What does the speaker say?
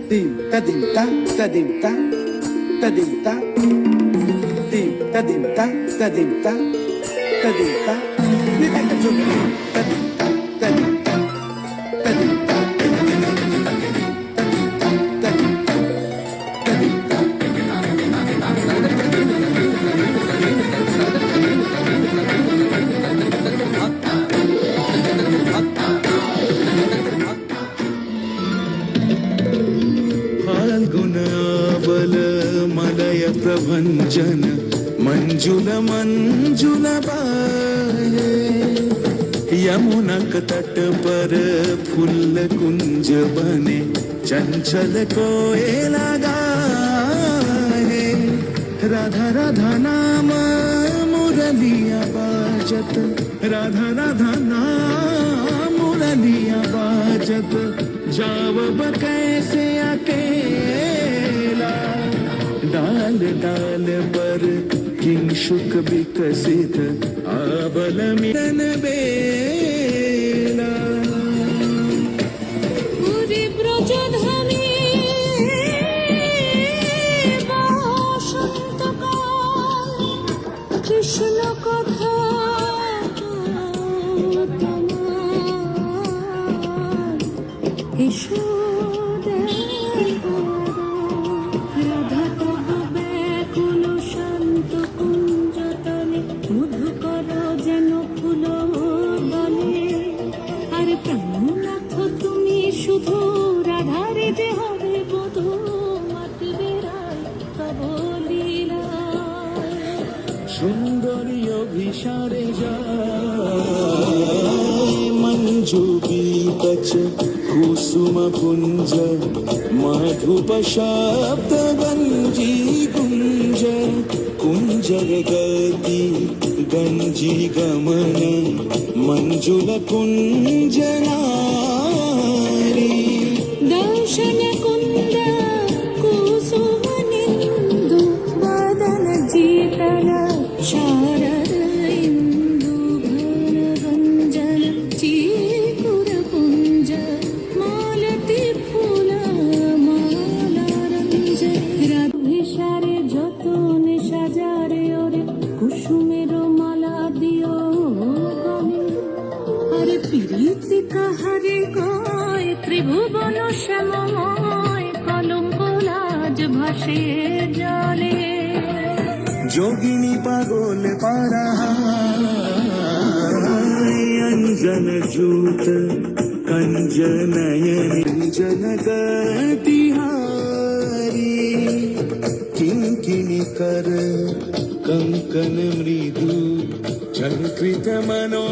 Dim ta dim ta ta dim ta ta dim ta dim ta dim ta ta dim ta ta dim ta ni ta ka jum ta dim ta ta dim ta ta dim ta फाल्गुनावल मलय प्रभंजन मंजुल मंजुल बाहे यमुनक तट पर फूल कुंज बने चंचल कोयला गाहे राधा राधा नाम मुरलिया बाजत राधा राधा नाम मुरलिया बाजत जावब कैसे अकेला डाल डाल पर किंशुक विकसित आबल मिलन बेला পুরী ব্রজধামে বসন্তকাল কৃষ্ণ কথা তোমার এসো দেখো রাধা তব ব্যাকুল শান্ত কুঞ্জতনে মধু করো যেন ফুল বনে আরে প্রাণনাথ তুমি শুধু রাধারে যে হবে বধূ মাটি বেড়ায় তব লীলা সুন্দরী অভিসারে যায় মঞ্জু গীতচ কুসুম পুঞ্জ মাধুপ শব্দ গঞ্জি কুঞ্জ কুঞ্জর গতি গঞ্জি গমন মঞ্জুল কুঞ্জ নারী দর্শন কুন্দ কুসুম নিন্দু বদন জিতল শারদ ইন্দু ঘন রঞ্জন চিকুর পুঞ্জ মালতি ফুল মালা রঞ্জন রাধিসারে যতনে সাজারে ওরে কুসুমের মালা দিও গলে আরে প্রীতি কাহারে কয় ত্রিভুবন শ্যামময় কলঙ্ক লাজ ভাসে জলে যোগিনী পাগল পারা अंजन जूत कंज नयन जन गतिहारी किंकिणी कर कंकन मृदु झंकृत मनो